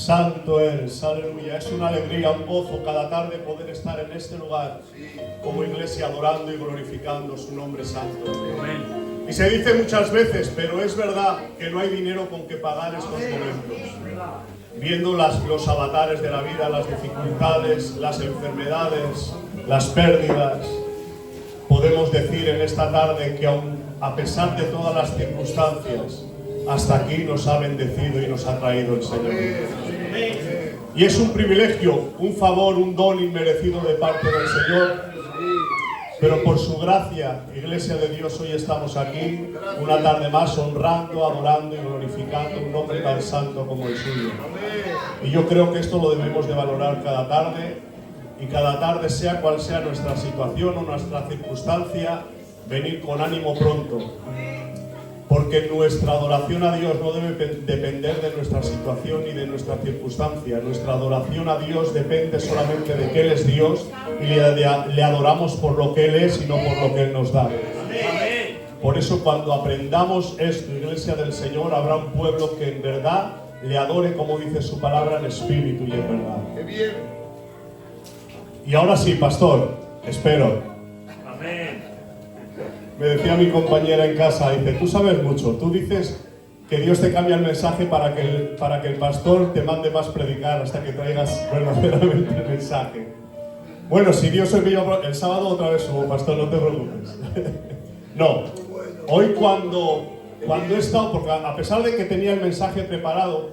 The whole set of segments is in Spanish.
Santo eres, aleluya. Es una alegría, un gozo cada tarde poder estar en este lugar como iglesia adorando y glorificando su nombre santo. Amén. Y se dice muchas veces, pero es verdad que no hay dinero con que pagar estos momentos. Viendo los avatares de la vida, las dificultades, las enfermedades, las pérdidas, podemos decir en esta tarde que aun a pesar de todas las circunstancias, hasta aquí nos ha bendecido y nos ha traído el Señor. Y es un privilegio, un favor, un don inmerecido de parte del Señor, pero por su gracia, Iglesia de Dios, hoy estamos aquí, una tarde más, honrando, adorando y glorificando un nombre tan santo como el suyo. Y yo creo que esto lo debemos de valorar cada tarde, y cada tarde, sea cual sea nuestra situación o nuestra circunstancia, venir con ánimo pronto. Porque nuestra adoración a Dios no debe depender de nuestra situación ni de nuestra circunstancia. Nuestra adoración a Dios depende solamente de que Él es Dios y le adoramos por lo que Él es y no por lo que Él nos da. Por eso cuando aprendamos esto, Iglesia del Señor, habrá un pueblo que en verdad le adore, como dice su palabra, en espíritu y en verdad. Y ahora sí, pastor, espero. Amén. Me decía mi compañera en casa, dice, tú sabes mucho, tú dices que Dios te cambia el mensaje para que el pastor te mande más predicar hasta que traigas verdaderamente el mensaje. Bueno, si Dios envió el sábado otra vez subo, pastor, no te preocupes. No, hoy cuando he estado, porque a pesar de que tenía el mensaje preparado,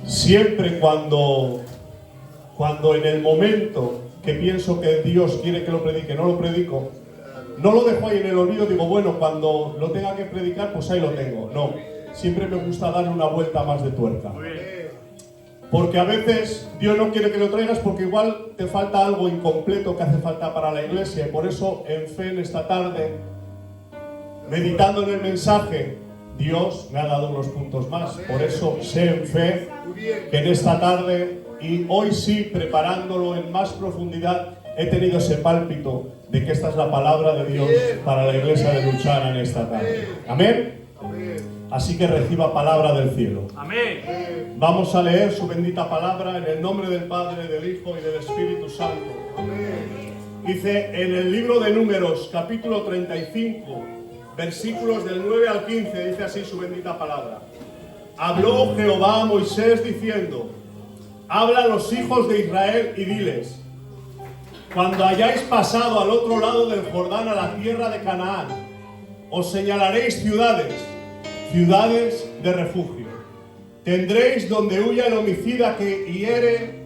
siempre cuando en el momento que pienso que Dios quiere que lo predique, no lo predico, no lo dejo ahí en el olvido, digo, bueno, cuando lo tenga que predicar, pues ahí lo tengo. No, siempre me gusta darle una vuelta más de tuerca. Porque a veces Dios no quiere que lo traigas porque igual te falta algo incompleto que hace falta para la iglesia. Y por eso, en fe, en esta tarde, meditando en el mensaje, Dios me ha dado unos puntos más. Por eso sé en fe que en esta tarde, y hoy sí, preparándolo en más profundidad, he tenido ese pálpito de que esta es la palabra de Dios para la iglesia de Luchana en esta tarde. Amén. Así que reciba palabra del cielo. Amén. Vamos a leer su bendita palabra en el nombre del Padre, del Hijo y del Espíritu Santo. Dice en el libro de Números, capítulo 35, versículos del 9 al 15, dice así su bendita palabra. Habló Jehová a Moisés diciendo, habla a los hijos de Israel y diles, cuando hayáis pasado al otro lado del Jordán a la tierra de Canaán, os señalaréis ciudades de refugio. Tendréis donde huya el homicida que hiere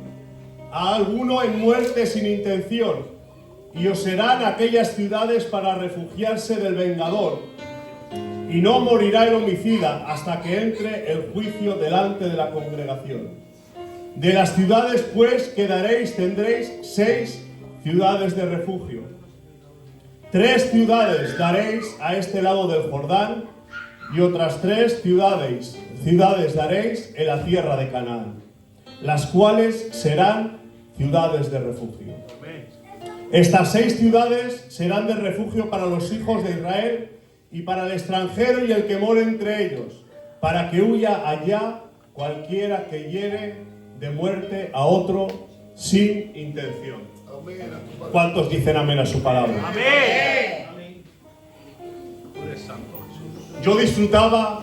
a alguno en muerte sin intención, y os serán aquellas ciudades para refugiarse del vengador, y no morirá el homicida hasta que entre el juicio delante de la congregación. De las ciudades pues tendréis 6 ciudades de refugio. 3 ciudades daréis a este lado del Jordán, y otras 3 ciudades daréis en la tierra de Canaán, las cuales serán ciudades de refugio. Estas 6 ciudades serán de refugio para los hijos de Israel y para el extranjero y el que more entre ellos, para que huya allá cualquiera que hiere de muerte a otro sin intención. ¿Cuántos dicen amén a su palabra? Amén. Yo disfrutaba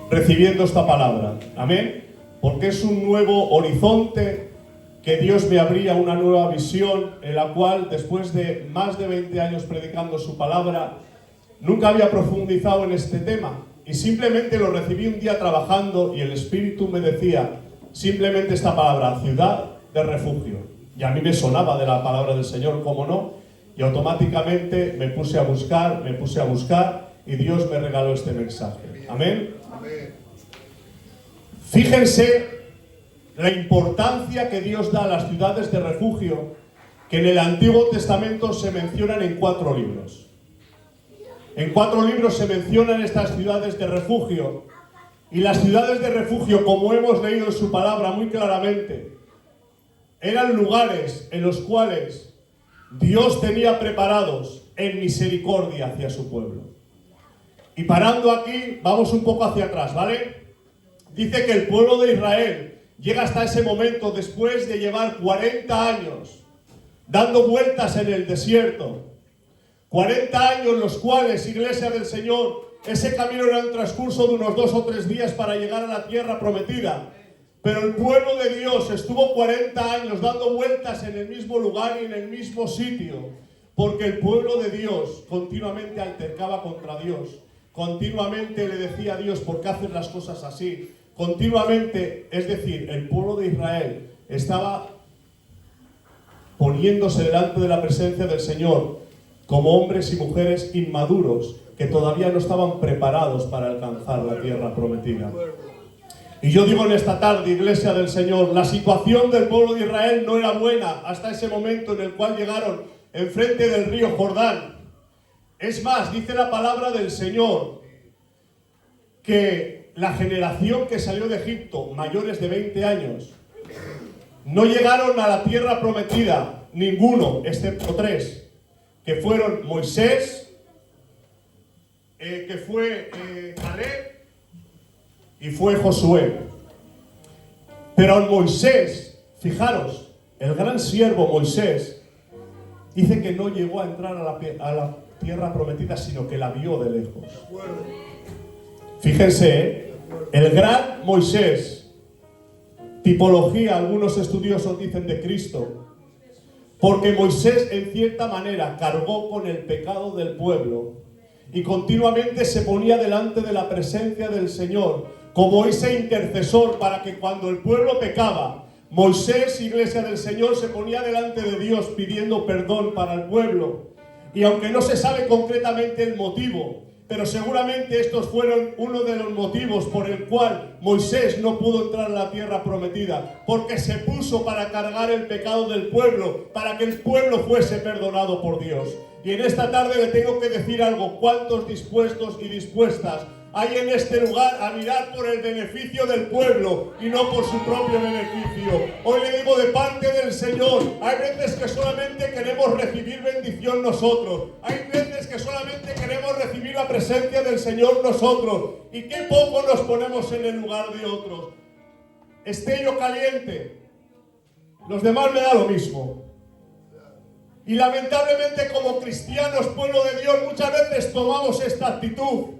recibiendo esta palabra, amén, porque es un nuevo horizonte que Dios me abría, una nueva visión en la cual después de más de 20 años predicando su palabra, nunca había profundizado en este tema y simplemente lo recibí un día trabajando y el Espíritu me decía simplemente esta palabra, ciudad de refugio. Y a mí me sonaba de la palabra del Señor, cómo no, y automáticamente me puse a buscar, y Dios me regaló este mensaje. Amén. Fíjense la importancia que Dios da a las ciudades de refugio, que en el Antiguo Testamento se mencionan en 4 libros. En 4 libros se mencionan estas ciudades de refugio, y las ciudades de refugio, como hemos leído en su palabra muy claramente, eran lugares en los cuales Dios tenía preparados en misericordia hacia su pueblo. Y parando aquí, vamos un poco hacia atrás, ¿vale? Dice que el pueblo de Israel llega hasta ese momento después de llevar 40 años dando vueltas en el desierto. 40 años los cuales, iglesia del Señor, ese camino era un transcurso de unos 2 o 3 días para llegar a la tierra prometida. Pero el pueblo de Dios estuvo 40 años dando vueltas en el mismo lugar y en el mismo sitio, porque el pueblo de Dios continuamente altercaba contra Dios, continuamente le decía a Dios, ¿por qué haces las cosas así? Continuamente, es decir, el pueblo de Israel estaba poniéndose delante de la presencia del Señor como hombres y mujeres inmaduros que todavía no estaban preparados para alcanzar la tierra prometida. Y yo digo en esta tarde, iglesia del Señor, la situación del pueblo de Israel no era buena hasta ese momento en el cual llegaron enfrente del río Jordán. Es más, dice la palabra del Señor que la generación que salió de Egipto, mayores de 20 años, no llegaron a la tierra prometida, ninguno, excepto 3, que fueron Moisés, que fue Caleb y fue Josué. Pero Moisés, fijaros, el gran siervo Moisés, dice que no llegó a entrar a la tierra prometida, sino que la vio de lejos. Fíjense, el gran Moisés, tipología, algunos estudiosos dicen de Cristo, porque Moisés en cierta manera cargó con el pecado del pueblo y continuamente se ponía delante de la presencia del Señor como ese intercesor para que cuando el pueblo pecaba, Moisés, iglesia del Señor, se ponía delante de Dios pidiendo perdón para el pueblo. Y aunque no se sabe concretamente el motivo, pero seguramente estos fueron uno de los motivos por el cual Moisés no pudo entrar a la tierra prometida, porque se puso para cargar el pecado del pueblo, para que el pueblo fuese perdonado por Dios. Y en esta tarde le tengo que decir algo: ¿cuántos dispuestos y dispuestas hay en este lugar a mirar por el beneficio del pueblo y no por su propio beneficio? Hoy le digo de parte del Señor, hay veces que solamente queremos recibir bendición nosotros, hay veces que solamente queremos recibir la presencia del Señor nosotros, y qué poco nos ponemos en el lugar de otros. Esté yo caliente, los demás me da lo mismo. Y lamentablemente como cristianos, pueblo de Dios, muchas veces tomamos esta actitud.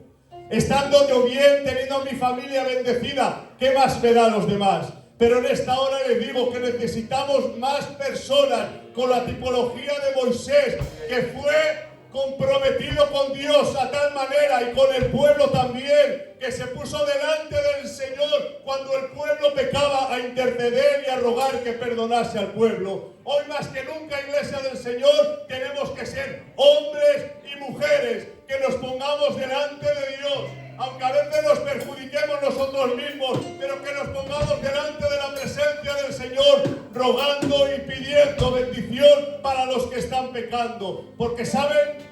Estando yo bien, teniendo a mi familia bendecida, ¿qué más me da a los demás? Pero en esta hora les digo que necesitamos más personas con la tipología de Moisés, que fue comprometido con Dios a tal manera, y con el pueblo también, que se puso delante del Señor cuando el pueblo pecaba a interceder y a rogar que perdonase al pueblo. Hoy más que nunca, iglesia del Señor, tenemos que ser hombres y mujeres que nos pongamos delante de Dios, aunque a veces nos perjudiquemos nosotros mismos, pero que nos pongamos delante de la presencia del Señor, rogando y pidiendo bendición para los que están pecando. Porque, ¿saben?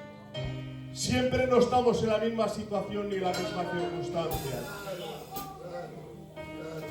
Siempre no estamos en la misma situación ni en la misma circunstancia.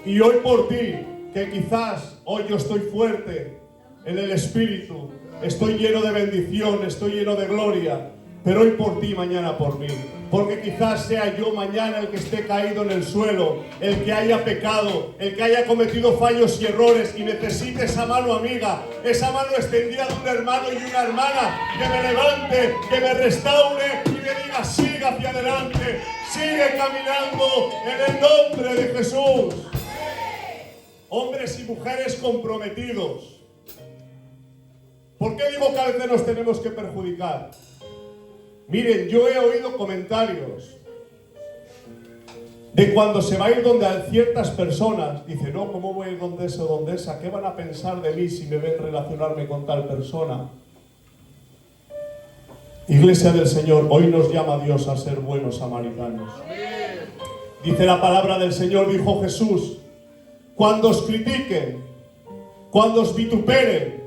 Y hoy por ti, que quizás hoy yo estoy fuerte en el Espíritu, estoy lleno de bendición, estoy lleno de gloria, pero hoy por ti, mañana por mí. Porque quizás sea yo mañana el que esté caído en el suelo, el que haya pecado, el que haya cometido fallos y errores, y necesite esa mano amiga, esa mano extendida de un hermano y una hermana que me levante, que me restaure y me diga: siga hacia adelante, sigue caminando en el nombre de Jesús. Hombres y mujeres comprometidos. ¿Por qué digo que a veces nos tenemos que perjudicar? Miren, yo he oído comentarios de cuando se va a ir donde a ciertas personas, dice: no, ¿cómo voy a ir donde ese o donde esa? ¿Qué van a pensar de mí si me ven relacionarme con tal persona? Iglesia del Señor, hoy nos llama Dios a ser buenos samaritanos. Dice la palabra del Señor, dijo Jesús: cuando os critiquen, cuando os vituperen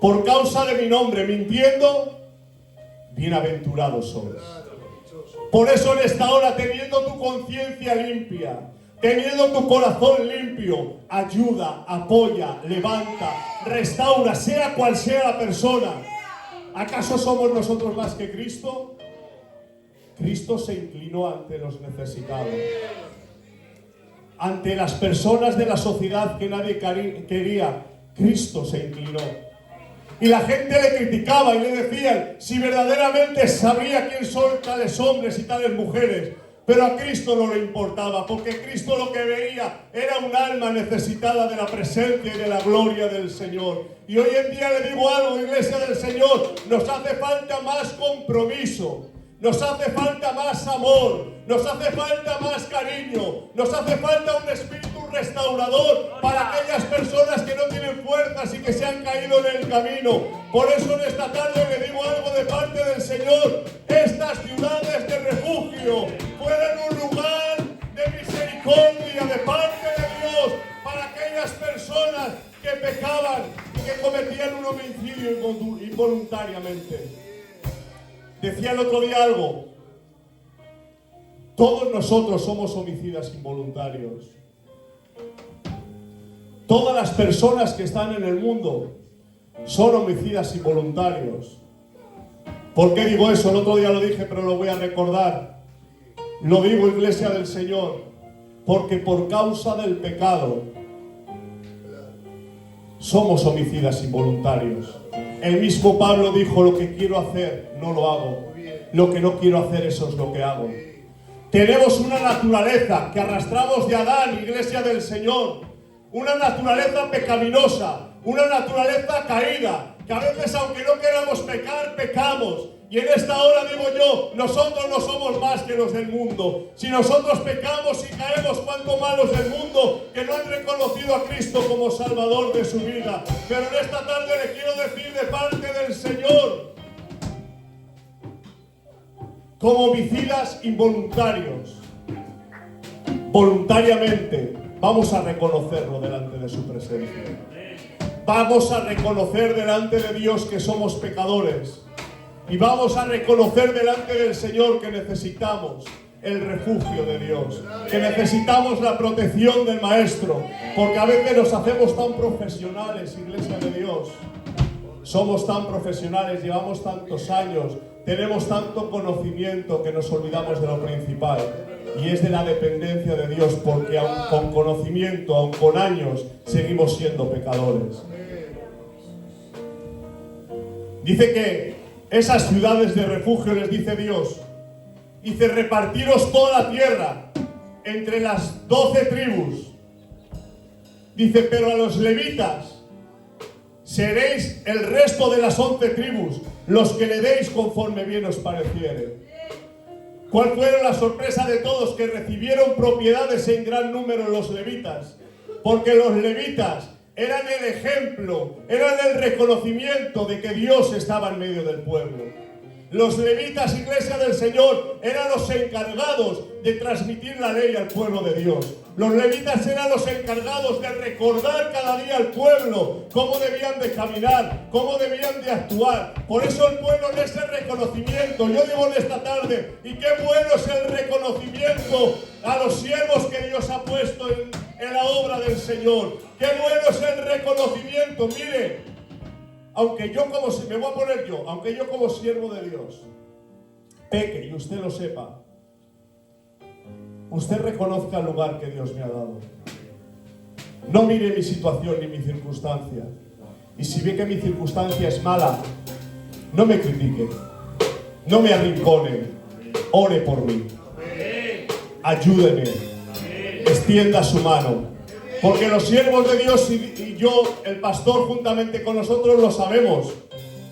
por causa de mi nombre, mintiendo, bienaventurados sois. Por eso en esta hora, teniendo tu conciencia limpia, teniendo tu corazón limpio, ayuda, apoya, levanta, restaura, sea cual sea la persona. ¿Acaso somos nosotros más que Cristo? Cristo se inclinó ante los necesitados. ante las personas de la sociedad que nadie quería, Cristo se inclinó. Y la gente le criticaba y le decían si verdaderamente sabía quién son tales hombres y tales mujeres. Pero a Cristo no le importaba, porque Cristo lo que veía era un alma necesitada de la presencia y de la gloria del Señor. Y hoy en día le digo algo, iglesia del Señor, nos hace falta más compromiso, nos hace falta más amor, nos hace falta más cariño, nos hace falta un espíritu restaurador para aquellas personas que no tienen fuerzas y que se han caído en el camino. Por eso en esta tarde le digo algo de parte del Señor. Estas ciudades de refugio fueron un lugar de misericordia de parte de Dios para aquellas personas que pecaban y que cometían un homicidio involuntariamente. Decía el otro día algo. Todos nosotros somos homicidas involuntarios. Todas las personas que están en el mundo son homicidas involuntarios. ¿Por qué digo eso? El otro día lo dije, pero lo voy a recordar. Lo digo, iglesia del Señor, porque por causa del pecado somos homicidas involuntarios. El mismo Pablo dijo, lo que quiero hacer no lo hago, lo que no quiero hacer eso es lo que hago. Tenemos una naturaleza que arrastramos de Adán, iglesia del Señor, una naturaleza pecaminosa, una naturaleza caída, que a veces aunque no queramos pecar, pecamos. Y en esta hora digo yo, nosotros no somos más que los del mundo. Si nosotros pecamos y caemos, cuanto más los del mundo que no han reconocido a Cristo como Salvador de su vida. Pero en esta tarde le quiero decir de parte del Señor, como homicidas involuntarios, voluntariamente, vamos a reconocerlo delante de su presencia. Vamos a reconocer delante de Dios que somos pecadores. Y vamos a reconocer delante del Señor que necesitamos el refugio de Dios, que necesitamos la protección del Maestro, porque a veces nos hacemos tan profesionales, iglesia de Dios. Somos tan profesionales, llevamos tantos años, tenemos tanto conocimiento que nos olvidamos de lo principal, y es de la dependencia de Dios, porque aun con conocimiento, aun con años, seguimos siendo pecadores. Dice que esas ciudades de refugio, les dice Dios, dice, repartiros toda la tierra entre las 12 tribus. Dice, pero a los levitas seréis el resto de las 11 tribus, los que le deis conforme bien os pareciere. ¿Cuál fue la sorpresa de todos? Que recibieron propiedades en gran número los levitas, porque los levitas eran el ejemplo, eran el reconocimiento de que Dios estaba en medio del pueblo. Los levitas, iglesia del Señor, eran los encargados de transmitir la ley al pueblo de Dios. Los levitas eran los encargados de recordar cada día al pueblo cómo debían de caminar, cómo debían de actuar. Por eso el pueblo en ese reconocimiento, yo digo en esta tarde, y qué bueno es el reconocimiento a los siervos que Dios ha puesto en la obra del Señor. Qué bueno es el reconocimiento. Mire, aunque yo como siervo de Dios peque y usted lo sepa, usted reconozca el lugar que Dios me ha dado. No mire mi situación ni mi circunstancia. Y si ve que mi circunstancia es mala, no me critique, no me arrincone, ore por mí, ayúdeme, extienda su mano. Porque los siervos de Dios y yo, el pastor, juntamente con nosotros, lo sabemos.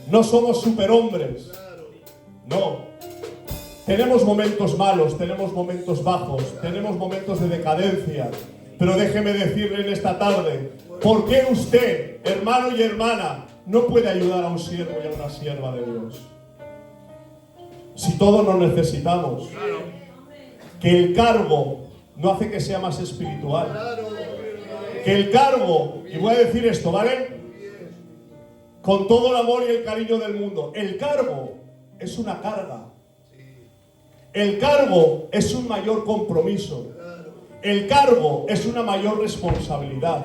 No somos superhombres. No. Tenemos momentos malos, tenemos momentos bajos, tenemos momentos de decadencia. Pero déjeme decirle en esta tarde, ¿por qué usted, hermano y hermana, no puede ayudar a un siervo y a una sierva de Dios? Si todos nos necesitamos. Que el cargo no hace que sea más espiritual. Que el cargo, y voy a decir esto, ¿vale? Con todo el amor y el cariño del mundo, el cargo es una carga. El cargo es un mayor compromiso. El cargo es una mayor responsabilidad.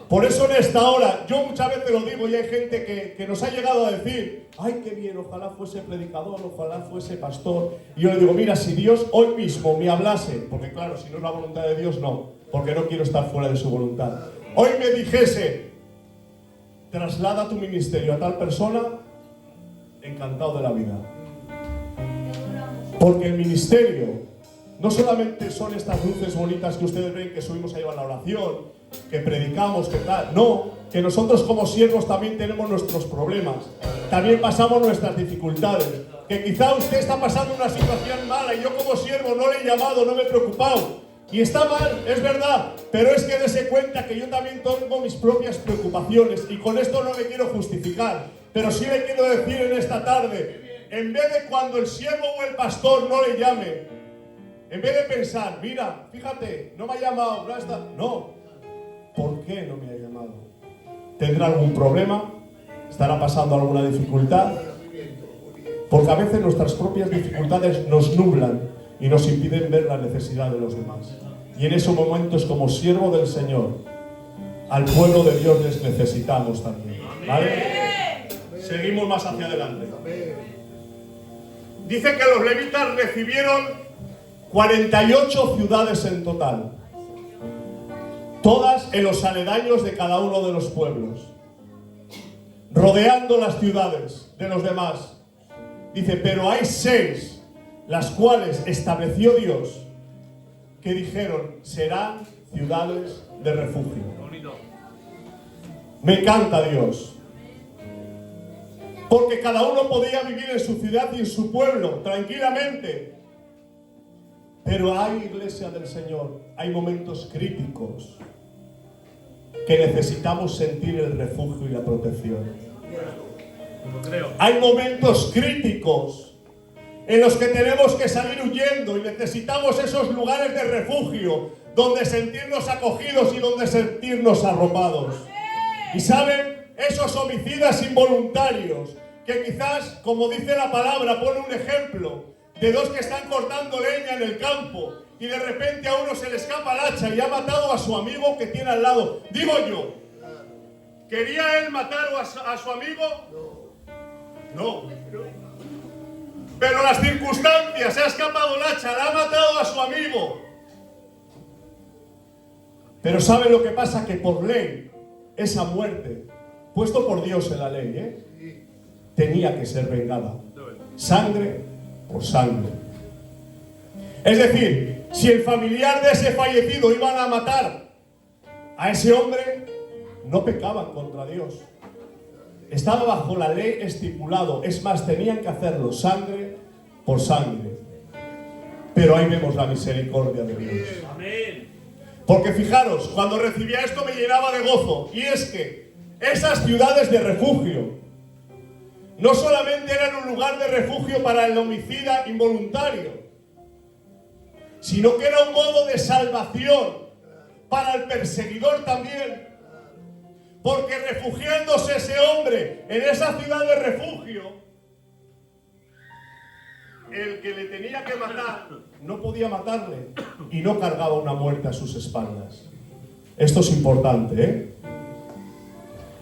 Por eso en esta hora, yo muchas veces lo digo y hay gente que nos ha llegado a decir, ay, qué bien, ojalá fuese predicador, ojalá fuese pastor. Y yo le digo, mira, si Dios hoy mismo me hablase, porque claro, si no es la voluntad de Dios, no. porque no quiero estar fuera de su voluntad. Hoy me dijese, traslada tu ministerio a tal persona, encantado de la vida. Porque el ministerio no solamente son estas luces bonitas que ustedes ven que subimos a llevar la oración, que predicamos, que tal. No, que nosotros como siervos también tenemos nuestros problemas. También pasamos nuestras dificultades. Que quizá usted está pasando una situación mala y yo como siervo no le he llamado, no me he preocupado. Y está mal, es verdad, pero es que dése cuenta que yo también tengo mis propias preocupaciones y con esto no me quiero justificar, pero sí le quiero decir en esta tarde, en vez de cuando el siervo o el pastor no le llame, en vez de pensar, mira, fíjate, no me ha llamado, no, ¿por qué no me ha llamado? ¿Tendrá algún problema? ¿Estará pasando alguna dificultad? Porque a veces nuestras propias dificultades nos nublan y nos impiden ver la necesidad de los demás. Y en esos momentos, como siervo del Señor, al pueblo de Dios les necesitamos también. ¿Vale? Seguimos más hacia adelante. Dice que los levitas recibieron 48 ciudades en total, todas en los aledaños de cada uno de los pueblos, rodeando las ciudades de los demás. Dice, pero hay 6 las cuales estableció Dios, que dijeron, serán ciudades de refugio. Me encanta Dios, porque cada uno podía vivir en su ciudad y en su pueblo, tranquilamente. Pero hay, iglesia del Señor, hay momentos críticos que necesitamos sentir el refugio y la protección. Hay momentos críticos en los que tenemos que salir huyendo y necesitamos esos lugares de refugio donde sentirnos acogidos y donde sentirnos arropados. Y saben, esos homicidas involuntarios que quizás, como dice la palabra, pone un ejemplo de 2 que están cortando leña en el campo y de repente a uno se le escapa el hacha y ha matado a su amigo que tiene al lado. Digo yo, ¿quería él matar a su amigo? No. Pero las circunstancias, se ha escapado el hacha, le ha matado a su amigo. Pero ¿sabe lo que pasa? Que por ley, esa muerte, puesto por Dios en la ley, tenía que ser vengada. Sangre por sangre. Es decir, si el familiar de ese fallecido iban a matar a ese hombre, no pecaban contra Dios. Estaba bajo la ley estipulado. Es más, tenían que hacerlo sangre por sangre. Pero ahí vemos la misericordia de Dios. Amén. Porque fijaros, cuando recibía esto me llenaba de gozo. Y es que esas ciudades de refugio no solamente eran un lugar de refugio para el homicida involuntario, sino que era un modo de salvación para el perseguidor también. Porque refugiándose ese hombre en esa ciudad de refugio, el que le tenía que matar no podía matarle y no cargaba una muerte a sus espaldas. Esto es importante, ¿eh?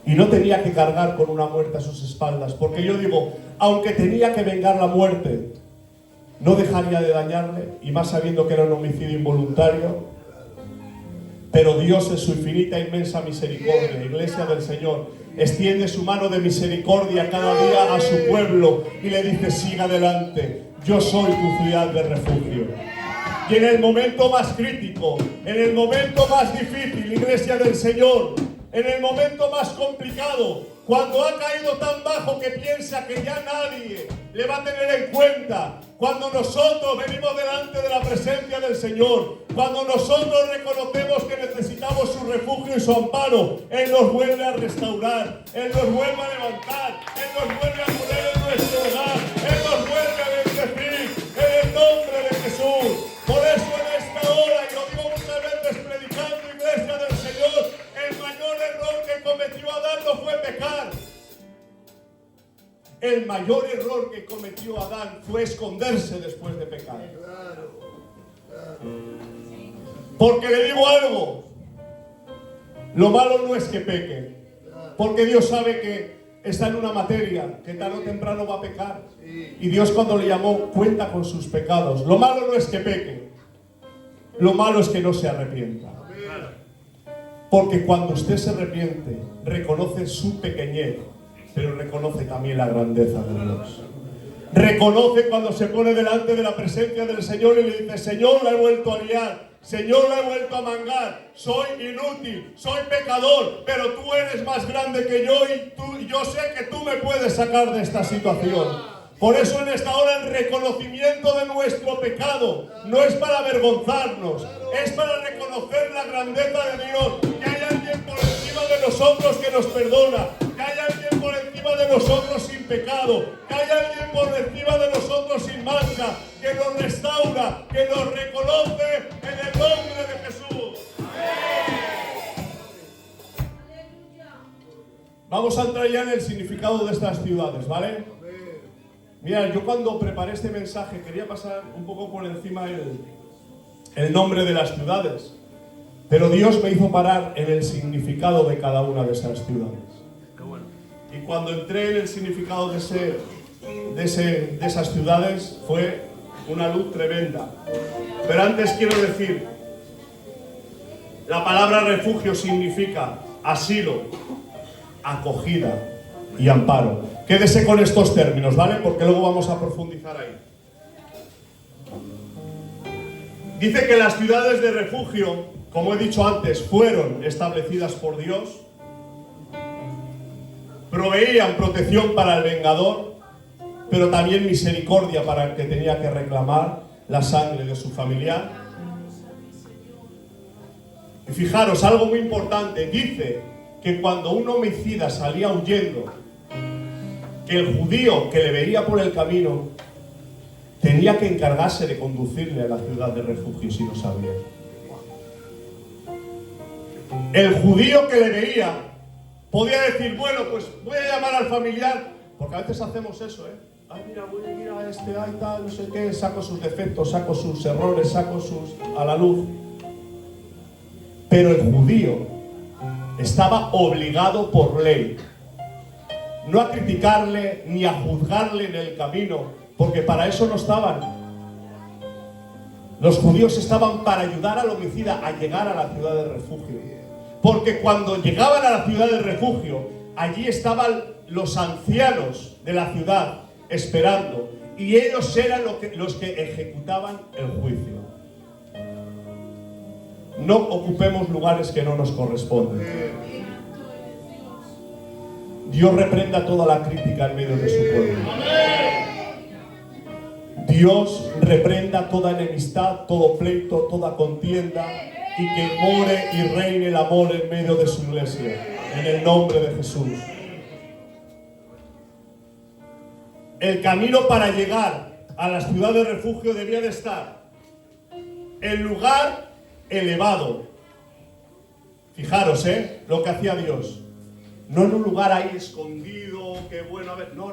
Y no tenía que cargar con una muerte a sus espaldas, porque yo digo, aunque tenía que vengar la muerte, no dejaría de dañarle, y más sabiendo que era un homicidio involuntario. Pero Dios, en su infinita e inmensa misericordia, Iglesia del Señor, extiende su mano de misericordia cada día a su pueblo y le dice, siga adelante, yo soy tu ciudad de refugio. Y en el momento más crítico, en el momento más difícil, Iglesia del Señor, en el momento más complicado, cuando ha caído tan bajo que piensa que ya nadie le va a tener en cuenta, cuando nosotros venimos delante de la presencia del Señor, cuando nosotros reconocemos que necesitamos su refugio y su amparo, Él nos vuelve a restaurar, Él nos vuelve a levantar, Él nos vuelve a poner en nuestro hogar, Él nos vuelve a bendecir en el nombre de Jesús. Por eso en esta hora, y lo digo muchas veces predicando, Iglesia del Señor, el mayor error que cometió Adán no fue pecar. El mayor error que cometió Adán fue esconderse después de pecar. Porque le digo algo, lo malo no es que peque, porque Dios sabe que está en una materia que tarde o temprano va a pecar, y Dios cuando le llamó cuenta con sus pecados. Lo malo no es que peque, lo malo es que no se arrepienta. Porque cuando usted se arrepiente, reconoce su pequeñez, pero reconoce también la grandeza de Dios. Reconoce cuando se pone delante de la presencia del Señor y le dice: Señor, la he vuelto a liar, Señor, la he vuelto a mangar, soy inútil, soy pecador, pero tú eres más grande que yo y yo sé que tú me puedes sacar de esta situación. Por eso en esta hora el reconocimiento de nuestro pecado no es para avergonzarnos, es para reconocer la grandeza de Dios, que hay alguien por encima de nosotros que nos perdona, que hay alguien por encima de nosotros sin pecado, que hay alguien por encima de nosotros sin mancha, que nos restaura, que nos reconoce en el nombre de Jesús. Vamos a entrar ya en el significado de estas ciudades, ¿vale? Mira, yo cuando preparé este mensaje quería pasar un poco por encima el nombre de las ciudades, pero Dios me hizo parar en el significado de cada una de esas ciudades. Qué bueno. Y cuando entré en el significado de esas ciudades fue una luz tremenda. Pero antes quiero decir, la palabra refugio significa asilo, acogida y amparo. Quédese con estos términos, ¿vale? Porque luego vamos a profundizar ahí. Dice que las ciudades de refugio, como he dicho antes, fueron establecidas por Dios, proveían protección para el vengador, pero también misericordia para el que tenía que reclamar la sangre de su familiar. Y fijaros, algo muy importante, dice que cuando un homicida salía huyendo, que el judío que le veía por el camino tenía que encargarse de conducirle a la ciudad de refugio si no sabía. El judío que le veía podía decir: bueno, pues voy a llamar al familiar, porque a veces hacemos eso, ay, mira, voy a ir a este, ay, tal, no sé qué, saco sus defectos, saco sus errores, saco sus a la luz. Pero el judío estaba obligado por ley no a criticarle ni a juzgarle en el camino, porque para eso no estaban. Los judíos estaban para ayudar al homicida a llegar a la ciudad de refugio. Porque cuando llegaban a la ciudad de refugio, allí estaban los ancianos de la ciudad esperando, y ellos eran los que ejecutaban el juicio. No ocupemos lugares que no nos corresponden. Dios reprenda toda la crítica en medio de su pueblo. Dios reprenda toda enemistad, todo pleito, toda contienda, y que more y reine el amor en medio de su iglesia, en el nombre de Jesús. El camino para llegar a la ciudad de refugio debía de estar en lugar elevado. Fijaros, lo que hacía Dios. No en un lugar ahí escondido, que bueno, a ver, no.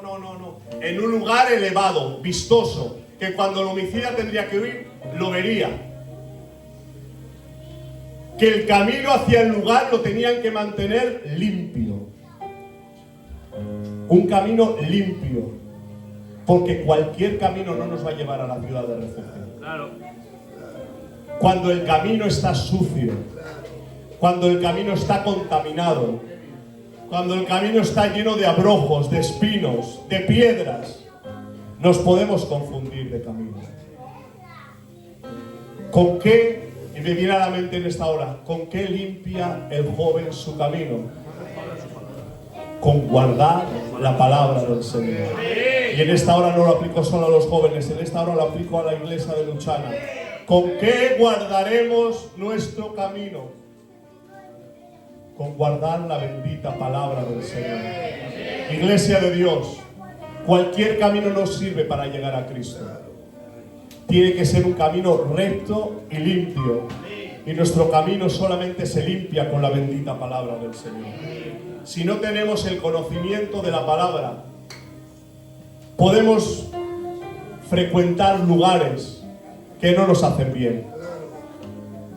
En un lugar elevado, vistoso, que cuando el homicida tendría que huir, lo vería. Que el camino hacia el lugar lo tenían que mantener limpio. Un camino limpio. Porque cualquier camino no nos va a llevar a la ciudad de refugio. Claro. Cuando el camino está sucio, cuando el camino está contaminado, cuando el camino está lleno de abrojos, de espinos, de piedras, nos podemos confundir de camino. ¿Con qué, y me viene a la mente en esta hora, con qué limpia el joven su camino? Con guardar la palabra del Señor. Y en esta hora no lo aplico solo a los jóvenes, en esta hora lo aplico a la iglesia de Luchana. ¿Con qué guardaremos nuestro camino? Con guardar la bendita palabra del Señor. Iglesia de Dios, cualquier camino nos sirve para llegar a Cristo. Tiene que ser un camino recto y limpio. Y nuestro camino solamente se limpia con la bendita palabra del Señor. Si no tenemos el conocimiento de la palabra, podemos frecuentar lugares que no nos hacen bien.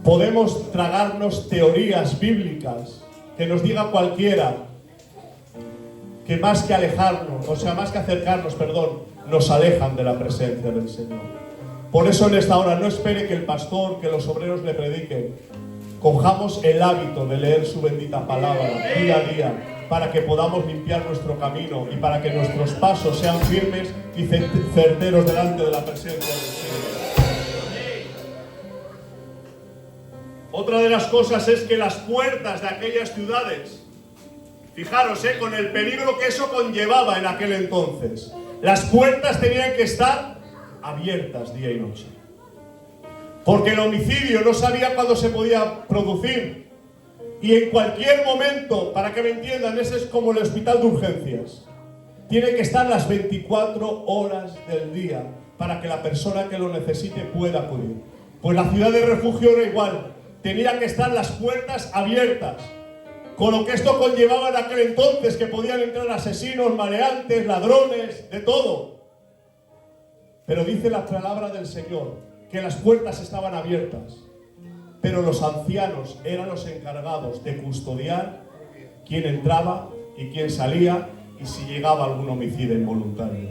Podemos tragarnos teorías bíblicas que nos diga cualquiera, que más que alejarnos, más que acercarnos, nos alejan de la presencia del Señor. Por eso en esta hora no espere que el pastor, que los obreros le prediquen. cojamos el hábito de leer su bendita palabra día a día, para que podamos limpiar nuestro camino y para que nuestros pasos sean firmes y certeros delante de la presencia del Señor. Otra de las cosas es que las puertas de aquellas ciudades, fijaros, con el peligro que eso conllevaba en aquel entonces, las puertas tenían que estar abiertas día y noche. Porque el homicidio no sabía cuándo se podía producir. Y en cualquier momento, para que me entiendan, ese es como el hospital de urgencias. Tiene que estar las 24 horas del día para que la persona que lo necesite pueda acudir. Pues la ciudad de refugio era igual. Tenían que estar las puertas abiertas. Con lo que esto conllevaba en aquel entonces, que podían entrar asesinos, maleantes, ladrones, de todo. Pero dice la palabra del Señor que las puertas estaban abiertas. Pero los ancianos eran los encargados de custodiar quién entraba y quién salía y si llegaba algún homicidio involuntario.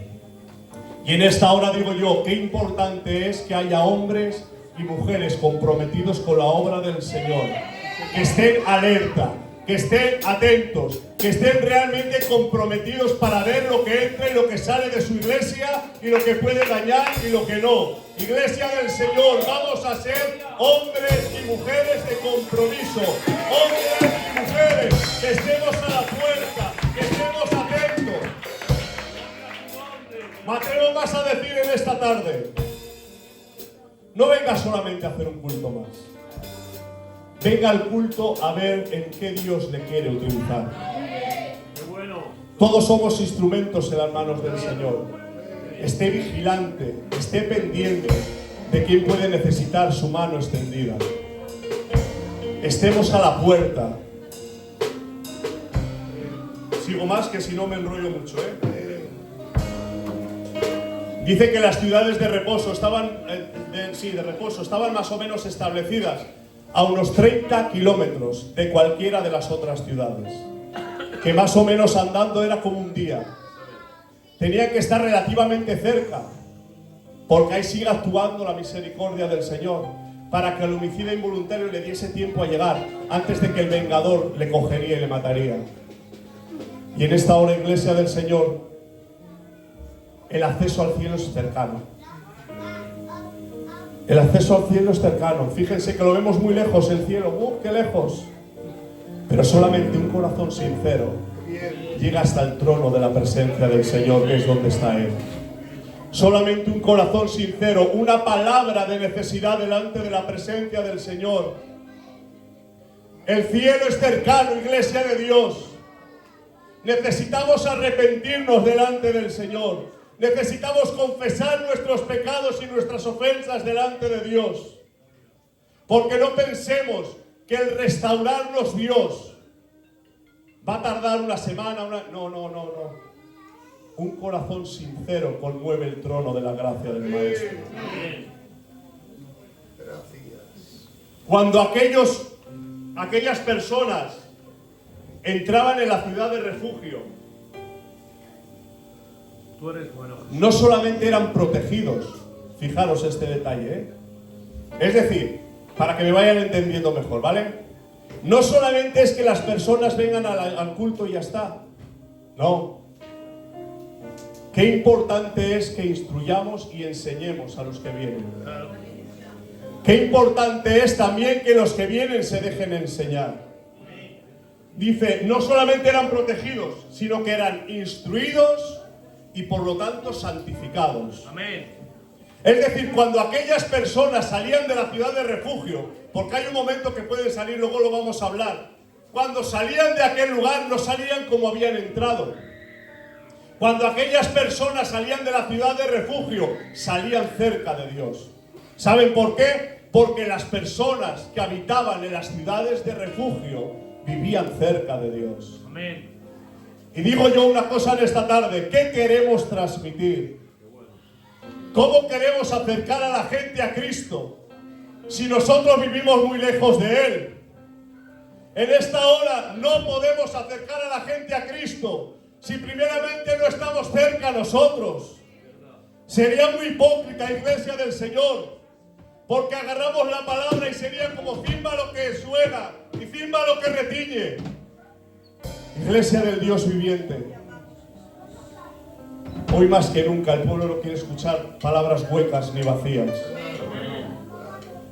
Y en esta hora digo yo, qué importante es que haya hombres y mujeres comprometidos con la obra del Señor, que estén alerta, que estén atentos, que estén realmente comprometidos para ver lo que entra y lo que sale de su iglesia y lo que puede dañar y lo que no. Iglesia del Señor, vamos a ser hombres y mujeres de compromiso, hombres y mujeres que estemos a la puerta, que estemos atentos. Me atrevo más a decir en esta tarde, no venga solamente a hacer un culto más. Venga al culto a ver en qué Dios le quiere utilizar. Todos somos instrumentos en las manos del Señor. Esté vigilante, esté pendiente de quién puede necesitar su mano extendida. Estemos a la puerta. Sigo más, que si no me enrollo mucho, Dice que las ciudades de reposo estaban más o menos establecidas a unos 30 kilómetros de cualquiera de las otras ciudades, que más o menos andando era como un día. Tenía que estar relativamente cerca, porque ahí sigue actuando la misericordia del Señor, para que al homicida involuntario le diese tiempo a llegar, antes de que el vengador le cogería y le mataría. Y en esta hora, iglesia del Señor, el acceso al cielo es cercano. El acceso al cielo es cercano. Fíjense que lo vemos muy lejos, el cielo, ¡qué lejos! Pero solamente un corazón sincero llega hasta el trono de la presencia del Señor, que es donde está Él. Solamente un corazón sincero, una palabra de necesidad delante de la presencia del Señor. El cielo es cercano, iglesia de Dios. Necesitamos arrepentirnos delante del Señor. Necesitamos confesar nuestros pecados y nuestras ofensas delante de Dios. Porque no pensemos que el restaurarnos Dios va a tardar una semana, No. Un corazón sincero conmueve el trono de la gracia del Maestro. Cuando aquellas personas entraban en la ciudad de refugio, no solamente eran protegidos, fijaros este detalle, Es decir, para que me vayan entendiendo mejor, ¿vale? No solamente es que las personas vengan al culto y ya está. No. Qué importante es que instruyamos y enseñemos a los que vienen. Qué importante es también que los que vienen se dejen enseñar. Dice, no solamente eran protegidos, sino que eran instruidos y por lo tanto santificados. Amén. Es decir, cuando aquellas personas salían de la ciudad de refugio, porque hay un momento que pueden salir, luego lo vamos a hablar. Cuando salían de aquel lugar, no salían como habían entrado. Cuando aquellas personas salían de la ciudad de refugio, salían cerca de Dios. ¿Saben por qué? Porque las personas que habitaban en las ciudades de refugio vivían cerca de Dios. Amén. Y digo yo una cosa en esta tarde, ¿qué queremos transmitir? ¿Cómo queremos acercar a la gente a Cristo si nosotros vivimos muy lejos de Él? En esta hora no podemos acercar a la gente a Cristo si primeramente no estamos cerca nosotros. Sería muy hipócrita, iglesia del Señor, porque agarramos la palabra y sería como címbalo que suena y címbalo que retiñe. Iglesia del Dios viviente, hoy más que nunca el pueblo no quiere escuchar palabras huecas ni vacías.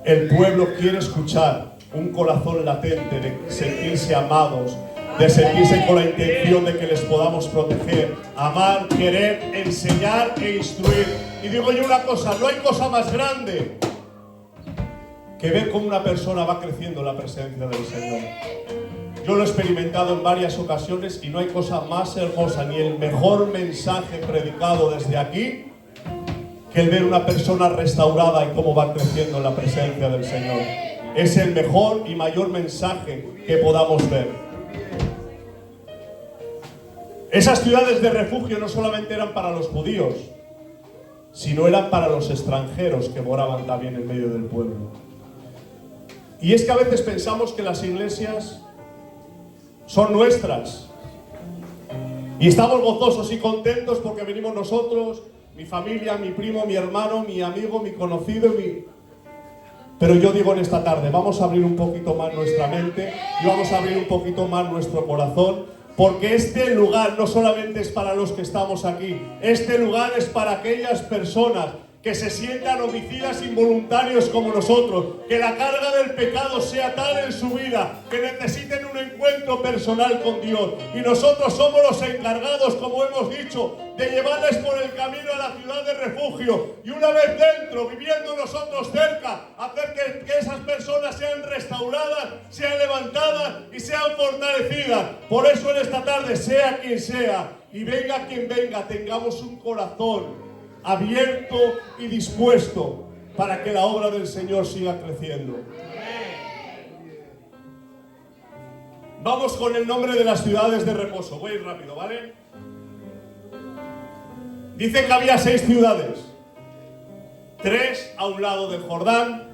El pueblo quiere escuchar un corazón latente de sentirse amados, de sentirse con la intención de que les podamos proteger, amar, querer, enseñar e instruir. Y digo yo una cosa, no hay cosa más grande que ver cómo una persona va creciendo en la presencia del Señor. Yo lo he experimentado en varias ocasiones y no hay cosa más hermosa ni el mejor mensaje predicado desde aquí que el ver una persona restaurada y cómo va creciendo en la presencia del Señor. Es el mejor y mayor mensaje que podamos ver. Esas ciudades de refugio no solamente eran para los judíos, sino eran para los extranjeros que moraban también en medio del pueblo. Y es que a veces pensamos que las iglesias son nuestras y estamos gozosos y contentos porque venimos nosotros, mi familia, mi primo, mi hermano, mi amigo, mi conocido, Pero yo digo en esta tarde, vamos a abrir un poquito más nuestra mente y vamos a abrir un poquito más nuestro corazón, porque este lugar no solamente es para los que estamos aquí, este lugar es para aquellas personas que se sientan homicidas involuntarios como nosotros, que la carga del pecado sea tal en su vida, que necesiten un encuentro personal con Dios. Y nosotros somos los encargados, como hemos dicho, de llevarles por el camino a la ciudad de refugio. Y una vez dentro, viviendo nosotros cerca, hacer que esas personas sean restauradas, sean levantadas y sean fortalecidas. Por eso en esta tarde, sea quien sea, y venga quien venga, tengamos un corazón abierto y dispuesto para que la obra del Señor siga creciendo. Vamos con el nombre de las ciudades de reposo. Voy a ir rápido, ¿vale? Dice que había 6 ciudades. 3 a un lado del Jordán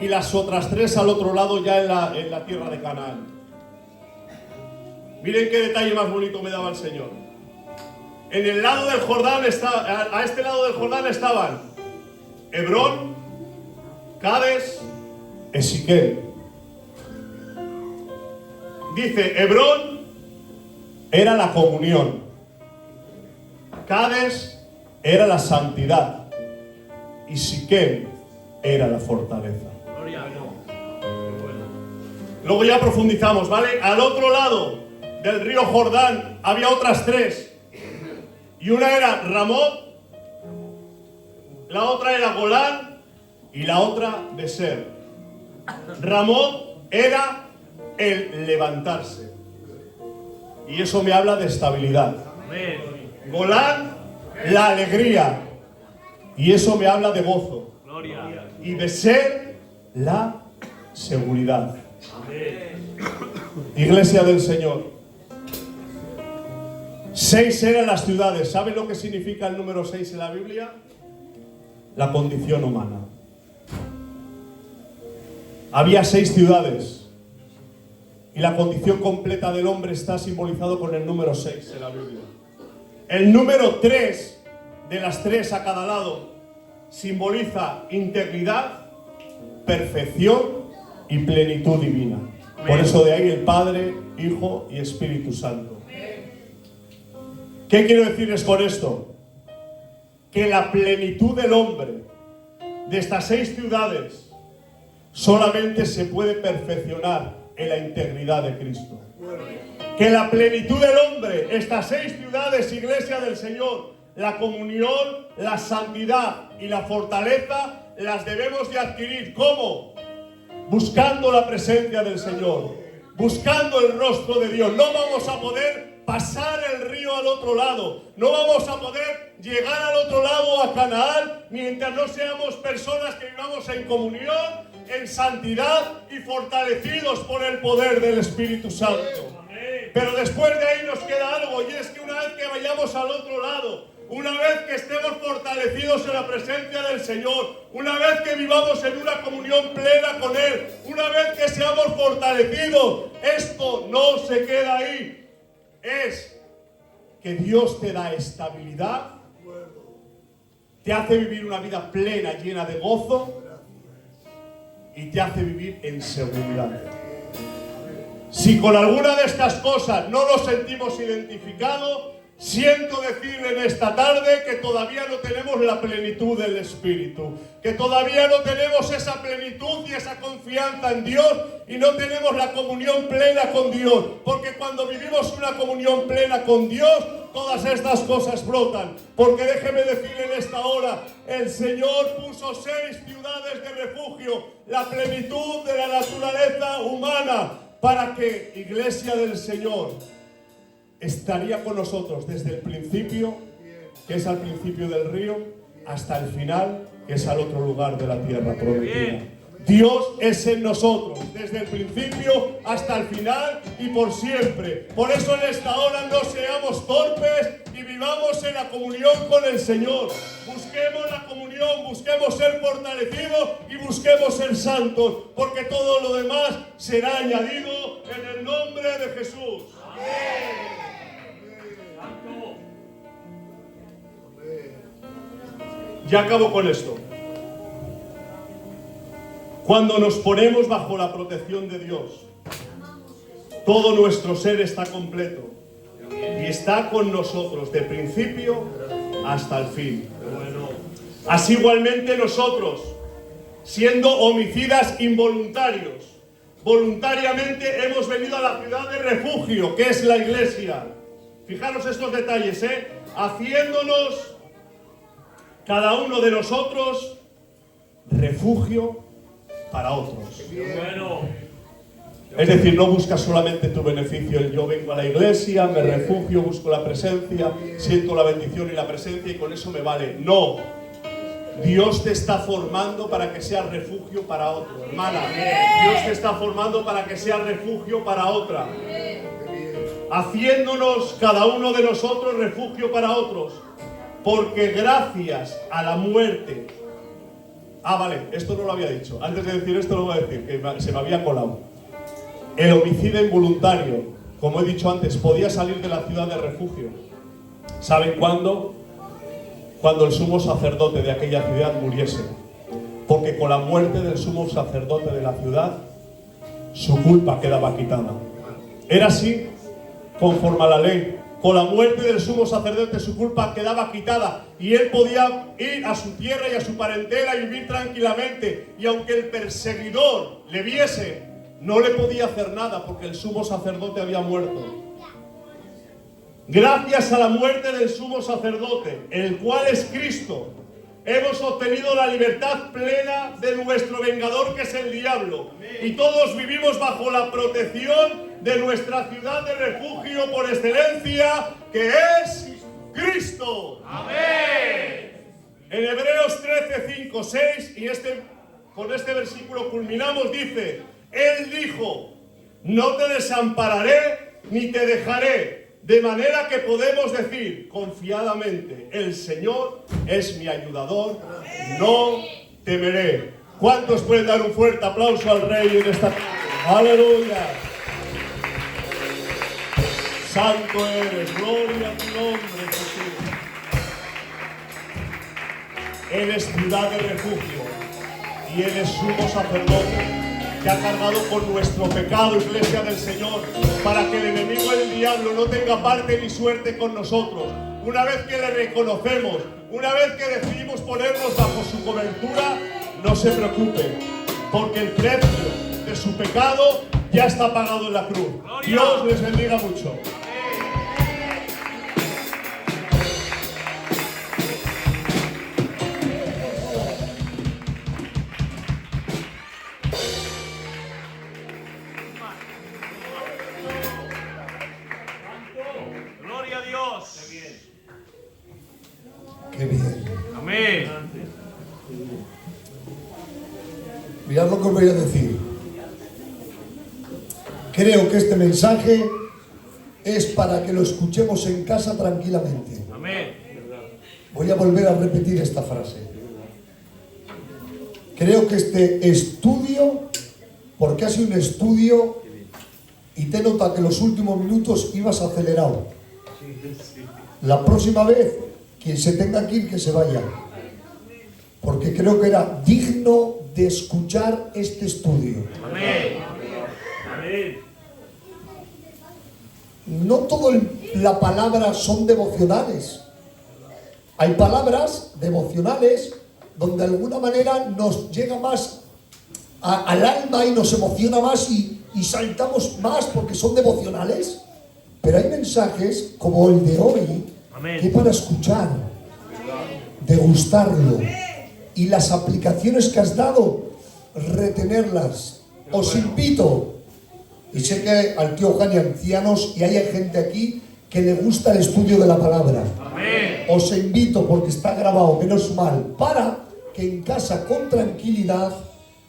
y las otras 3 al otro lado, ya en la tierra de Canaán. Miren qué detalle más bonito me daba el Señor. En el lado del Jordán a este lado del Jordán estaban Hebrón, Cades, Esiquel. Dice, Hebrón era la comunión, Cades era la santidad y Siquem era la fortaleza. Luego ya profundizamos, ¿vale? Al otro lado del río Jordán había otras 3. Y una era Ramot, la otra era Golán y la otra Beser. Ramot era el levantarse. Y eso me habla de estabilidad. Golán, la alegría. Y eso me habla de gozo. Y Beser, la seguridad. Iglesia del Señor. 6 eran las ciudades. ¿Saben lo que significa el número 6 en la Biblia? La condición humana. Había 6 ciudades. Y la condición completa del hombre está simbolizado con el número 6 en la Biblia. El número 3, de las 3 a cada lado, simboliza integridad, perfección y plenitud divina. Por eso de ahí el Padre, Hijo y Espíritu Santo. ¿Qué quiero decirles con esto? Que la plenitud del hombre de estas 6 ciudades solamente se puede perfeccionar en la integridad de Cristo. Que la plenitud del hombre, estas 6 ciudades, Iglesia del Señor, la comunión, la santidad y la fortaleza, las debemos de adquirir. ¿Cómo? Buscando la presencia del Señor, buscando el rostro de Dios. No vamos a poder pasar el río al otro lado. No vamos a poder llegar al otro lado, a Canaán, mientras no seamos personas que vivamos en comunión, en santidad y fortalecidos por el poder del Espíritu Santo. Pero después de ahí nos queda algo, y es que una vez que vayamos al otro lado, una vez que estemos fortalecidos en la presencia del Señor, una vez que vivamos en una comunión plena con Él, una vez que seamos fortalecidos, esto no se queda ahí. Es que Dios te da estabilidad, te hace vivir una vida plena, llena de gozo, y te hace vivir en seguridad. Si con alguna de estas cosas no nos sentimos identificados, siento decirle en esta tarde que todavía no tenemos la plenitud del Espíritu, que todavía no tenemos esa plenitud y esa confianza en Dios y no tenemos la comunión plena con Dios, porque cuando vivimos una comunión plena con Dios, todas estas cosas brotan. Porque déjeme decirle en esta hora, el Señor puso 6 ciudades de refugio, la plenitud de la naturaleza humana, para que Iglesia del Señor estaría con nosotros desde el principio, que es al principio del río, hasta el final, que es al otro lugar de la tierra prometida. Dios es en nosotros, desde el principio hasta el final y por siempre. Por eso en esta hora no seamos torpes y vivamos en la comunión con el Señor. Busquemos la comunión, busquemos ser fortalecidos y busquemos ser santos, porque todo lo demás será añadido en el nombre de Jesús. Amén. Ya acabo con esto. Cuando nos ponemos bajo la protección de Dios, todo nuestro ser está completo y está con nosotros de principio hasta el fin. Así igualmente nosotros, siendo homicidas involuntarios, voluntariamente hemos venido a la ciudad de refugio, que es la Iglesia. Fijaros estos detalles, haciéndonos cada uno de nosotros refugio para otros. Es decir, no buscas solamente tu beneficio. Yo vengo a la iglesia, me refugio, busco la presencia, siento la bendición y la presencia y con eso me vale. No. Dios te está formando para que seas refugio para otro. Hermana, Dios te está formando para que seas refugio para otra. Haciéndonos cada uno de nosotros refugio para otros. Porque gracias a la muerte... vale, esto no lo había dicho. Antes de decir esto lo voy a decir, que se me había colado. El homicida involuntario, como he dicho antes, podía salir de la ciudad de refugio. ¿Saben cuándo? Cuando el sumo sacerdote de aquella ciudad muriese. Porque con la muerte del sumo sacerdote de la ciudad, su culpa quedaba quitada. Era así, conforme a la ley. Con la muerte del sumo sacerdote su culpa quedaba quitada y él podía ir a su tierra y a su parentela y vivir tranquilamente. Y aunque el perseguidor le viese, no le podía hacer nada porque el sumo sacerdote había muerto. Gracias a la muerte del sumo sacerdote, el cual es Cristo, hemos obtenido la libertad plena de nuestro vengador, que es el diablo. Y todos vivimos bajo la protección de nuestra ciudad de refugio por excelencia, que es Cristo. Amén. En Hebreos 13, 5, 6, y con este versículo culminamos, dice: Él dijo, no te desampararé ni te dejaré. De manera que podemos decir confiadamente, el Señor es mi ayudador, no temeré. ¿Cuántos pueden dar un fuerte aplauso al Rey en esta tarde? ¡Aleluya! Santo eres, gloria a tu nombre, Jesús. Él es ciudad de refugio y Él es sumo sacerdote, que ha cargado con nuestro pecado, Iglesia del Señor, para que el enemigo del diablo no tenga parte ni suerte con nosotros. Una vez que le reconocemos, una vez que decidimos ponernos bajo su cobertura, no se preocupe, porque el precio de su pecado ya está pagado en la cruz. Dios les bendiga mucho. Qué bien. Amén. Mirad lo que os voy a decir. Creo que este mensaje es para que lo escuchemos en casa tranquilamente. Amén. Voy a volver a repetir esta frase. Creo que este estudio, porque ha sido un estudio y te nota que los últimos minutos ibas acelerado. La próxima vez, quien se tenga que ir, que se vaya. Porque creo que era digno de escuchar este estudio. Amén. Amén. No toda la palabra son devocionales. Hay palabras devocionales donde de alguna manera nos llega más al alma y nos emociona más y saltamos más porque son devocionales. Pero hay mensajes como el de hoy Amén. que para escuchar, degustarlo y las aplicaciones que has dado, retenerlas. Os invito, y sé que al tío Juan y ancianos, y hay gente aquí que le gusta el estudio de la palabra. Amén. Os invito, porque está grabado, menos mal, para que en casa con tranquilidad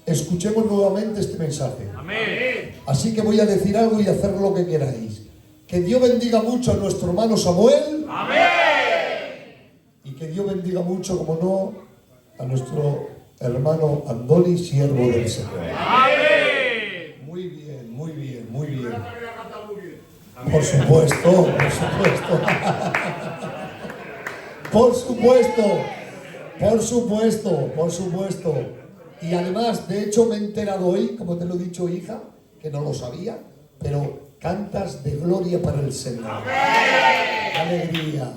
escuchemos nuevamente este mensaje. Amén. Así que voy a decir algo y hacer lo que queráis. Que Dios bendiga mucho a nuestro hermano Samuel. Amén. Y que Dios bendiga mucho, como no, a nuestro hermano Andoni, siervo del Señor. Amén. Muy bien, muy bien, muy bien. Por supuesto, por supuesto. Por supuesto, por supuesto, por supuesto. Y además, de hecho, me he enterado hoy, como te lo he dicho, hija, que no lo sabía, pero cantas de gloria para el Señor. Alegría.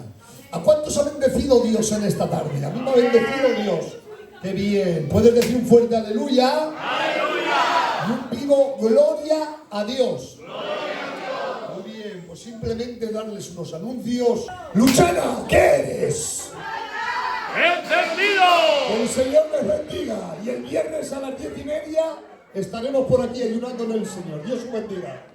¿A cuántos ha bendecido Dios en esta tarde? A mí me ha bendecido Dios. ¡Qué bien! ¿Puedes decir un fuerte aleluya? ¡Aleluya! Y un vivo gloria a Dios. Muy bien, pues simplemente darles unos anuncios. Luchana, ¿qué eres? ¡Entendido! Que el Señor les bendiga. Y el viernes a las 10:30 estaremos por aquí ayunando en el Señor. Dios os bendiga.